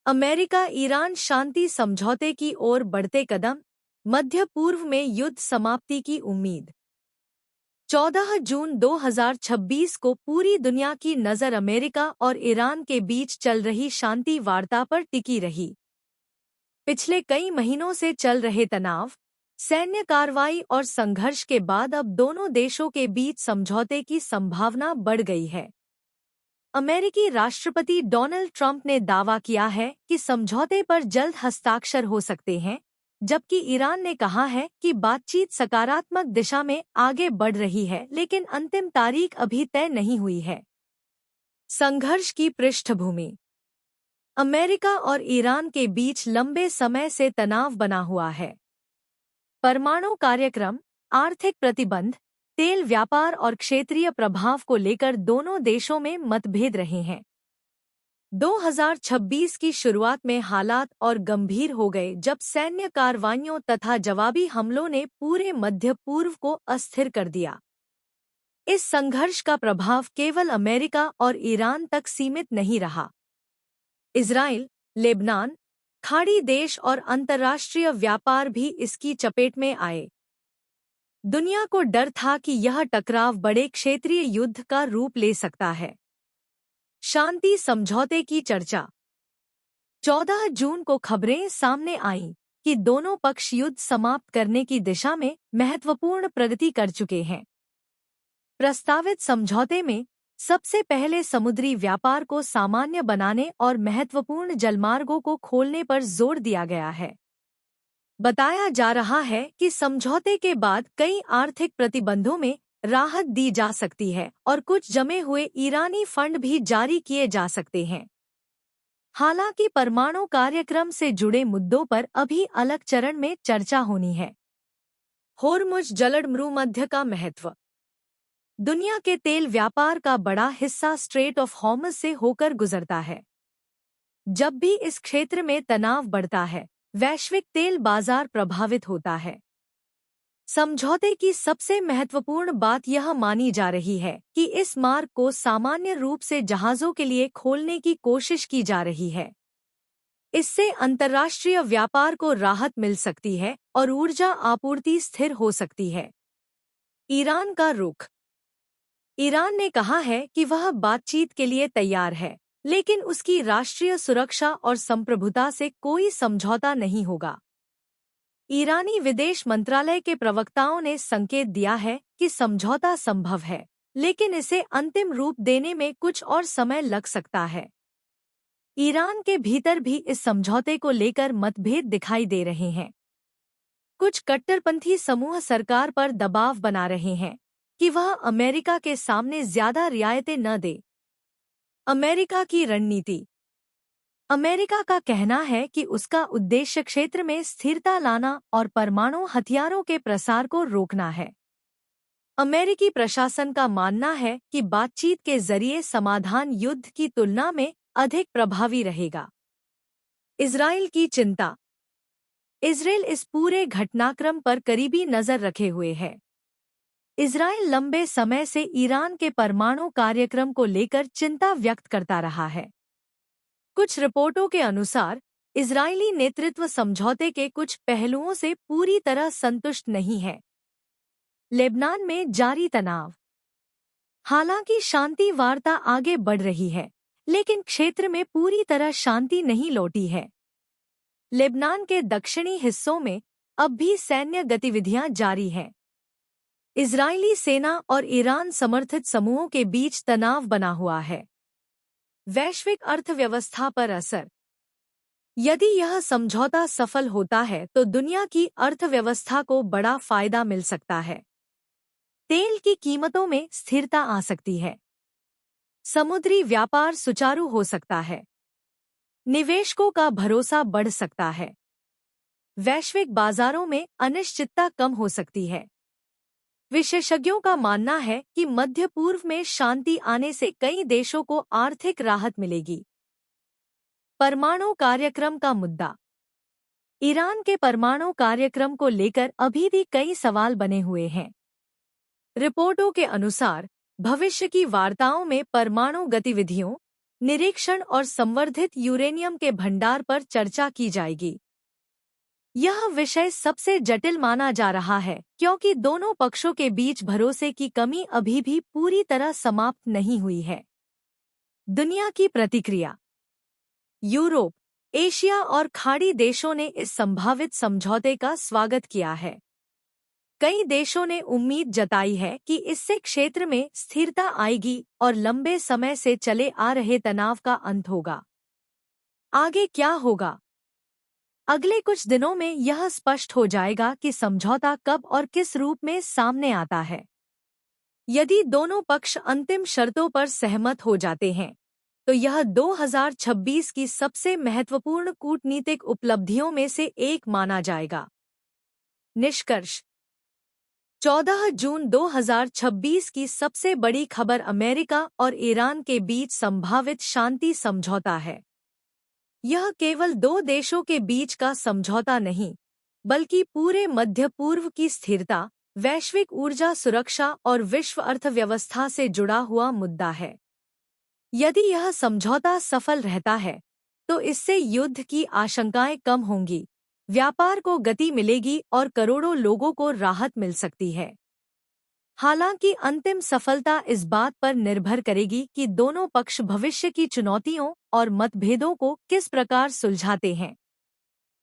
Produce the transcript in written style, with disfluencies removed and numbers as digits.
America Iran शांति समझौते की ओर बढ़ते कदम, मध्य पूर्व में युद्ध समाप्ति की उम्मीद। 14 जून 2026 को पूरी दुनिया की नज़र अमेरिका और ईरान के बीच चल रही शांति वार्ता पर टिकी रही। पिछले कई महीनों से चल रहे तनाव, सैन्य कार्रवाई और संघर्ष के बाद अब दोनों देशों के बीच समझौते की संभावना बढ़ गई है। अमेरिकी राष्ट्रपति डोनाल्ड ट्रंप ने दावा किया है कि समझौते पर जल्द हस्ताक्षर हो सकते हैं, जबकि ईरान ने कहा है कि बातचीत सकारात्मक दिशा में आगे बढ़ रही है, लेकिन अंतिम तारीख अभी तय नहीं हुई है। संघर्ष की पृष्ठभूमि। अमेरिका और ईरान के बीच लंबे समय से तनाव बना हुआ है। परमाणु कार्यक्रम, आर्थिक प्रतिबंध, तेल व्यापार और क्षेत्रीय प्रभाव को लेकर दोनों देशों में मतभेद रहे हैं। 2026 की शुरुआत में हालात और गंभीर हो गए जब सैन्य कार्रवाइयों तथा जवाबी हमलों ने पूरे मध्य पूर्व को अस्थिर कर दिया। इस संघर्ष का प्रभाव केवल अमेरिका और ईरान तक सीमित नहीं रहा। इजराइल, लेबनान, खाड़ी देश और अंतर्राष्ट्रीय व्यापार भी इसकी चपेट में आए। दुनिया को डर था कि यह टकराव बड़े क्षेत्रीय युद्ध का रूप ले सकता है। शांति समझौते की चर्चा। 14 जून को खबरें सामने आईं कि दोनों पक्ष युद्ध समाप्त करने की दिशा में महत्वपूर्ण प्रगति कर चुके हैं। प्रस्तावित समझौते में सबसे पहले समुद्री व्यापार को सामान्य बनाने और महत्वपूर्ण जलमार्गों को खोलने पर जोर दिया गया है। बताया जा रहा है कि समझौते के बाद कई आर्थिक प्रतिबंधों में राहत दी जा सकती है और कुछ जमे हुए ईरानी फंड भी जारी किए जा सकते हैं। हालांकि परमाणु कार्यक्रम से जुड़े मुद्दों पर अभी अलग चरण में चर्चा होनी है। होर्मुज जलमरूमध्य का महत्व। दुनिया के तेल व्यापार का बड़ा हिस्सा स्ट्रेट ऑफ हॉर्मुज से होकर गुजरता है। जब भी इस क्षेत्र में तनाव बढ़ता है, वैश्विक तेल बाजार प्रभावित होता है। समझौते की सबसे महत्वपूर्ण बात यह मानी जा रही है कि इस मार्ग को सामान्य रूप से जहाज़ों के लिए खोलने की कोशिश की जा रही है। इससे अंतर्राष्ट्रीय व्यापार को राहत मिल सकती है और ऊर्जा आपूर्ति स्थिर हो सकती है। ईरान का रुख। ईरान ने कहा है कि वह बातचीत के लिए तैयार है, लेकिन उसकी राष्ट्रीय सुरक्षा और संप्रभुता से कोई समझौता नहीं होगा। ईरानी विदेश मंत्रालय के प्रवक्ताओं ने संकेत दिया है कि समझौता संभव है, लेकिन इसे अंतिम रूप देने में कुछ और समय लग सकता है। ईरान के भीतर भी इस समझौते को लेकर मतभेद दिखाई दे रहे हैं। कुछ कट्टरपंथी समूह सरकार पर दबाव बना रहे हैं कि वह अमेरिका के सामने ज्यादा रियायतें न दे। अमेरिका की रणनीति। अमेरिका का कहना है कि उसका उद्देश्य क्षेत्र में स्थिरता लाना और परमाणु हथियारों के प्रसार को रोकना है। अमेरिकी प्रशासन का मानना है कि बातचीत के जरिए समाधान युद्ध की तुलना में अधिक प्रभावी रहेगा। इजराइल की चिंता। इजराइल इस पूरे घटनाक्रम पर करीबी नजर रखे हुए है। इजराइल लंबे समय से ईरान के परमाणु कार्यक्रम को लेकर चिंता व्यक्त करता रहा है। कुछ रिपोर्टों के अनुसार इजरायली नेतृत्व समझौते के कुछ पहलुओं से पूरी तरह संतुष्ट नहीं है। लेबनान में जारी तनाव। हालांकि शांति वार्ता आगे बढ़ रही है, लेकिन क्षेत्र में पूरी तरह शांति नहीं लौटी है। लेबनान के दक्षिणी हिस्सों में अब भी सैन्य गतिविधियां जारी हैं। इजरायली सेना और ईरान समर्थित समूहों के बीच तनाव बना हुआ है। वैश्विक अर्थव्यवस्था पर असर। यदि यह समझौता सफल होता है तो दुनिया की अर्थव्यवस्था को बड़ा फायदा मिल सकता है। तेल की कीमतों में स्थिरता आ सकती है। समुद्री व्यापार सुचारू हो सकता है। निवेशकों का भरोसा बढ़ सकता है। वैश्विक बाजारों में अनिश्चितता कम हो सकती है। विशेषज्ञों का मानना है कि मध्य पूर्व में शांति आने से कई देशों को आर्थिक राहत मिलेगी। परमाणु कार्यक्रम का मुद्दा। ईरान के परमाणु कार्यक्रम को लेकर अभी भी कई सवाल बने हुए हैं। रिपोर्टों के अनुसार भविष्य की वार्ताओं में परमाणु गतिविधियों, निरीक्षण और संवर्धित यूरेनियम के भंडार पर चर्चा की जाएगी। यह विषय सबसे जटिल माना जा रहा है क्योंकि दोनों पक्षों के बीच भरोसे की कमी अभी भी पूरी तरह समाप्त नहीं हुई है। दुनिया की प्रतिक्रिया। यूरोप, एशिया और खाड़ी देशों ने इस संभावित समझौते का स्वागत किया है। कई देशों ने उम्मीद जताई है कि इससे क्षेत्र में स्थिरता आएगी और लंबे समय से चले आ रहे तनाव का अंत होगा। आगे क्या होगा? अगले कुछ दिनों में यह स्पष्ट हो जाएगा कि समझौता कब और किस रूप में सामने आता है। यदि दोनों पक्ष अंतिम शर्तों पर सहमत हो जाते हैं, तो यह 2026 की सबसे महत्वपूर्ण कूटनीतिक उपलब्धियों में से एक माना जाएगा। निष्कर्ष। 14 जून 2026 की सबसे बड़ी खबर अमेरिका और ईरान के बीच संभावित शांति समझौता है। यह केवल दो देशों के बीच का समझौता नहीं, बल्कि पूरे मध्य पूर्व की स्थिरता, वैश्विक ऊर्जा सुरक्षा और विश्व अर्थव्यवस्था से जुड़ा हुआ मुद्दा है। यदि यह समझौता सफल रहता है, तो इससे युद्ध की आशंकाएं कम होंगी, व्यापार को गति मिलेगी और करोड़ों लोगों को राहत मिल सकती है। हालांकि अंतिम सफलता इस बात पर निर्भर करेगी कि दोनों पक्ष भविष्य की चुनौतियों और मतभेदों को किस प्रकार सुलझाते हैं।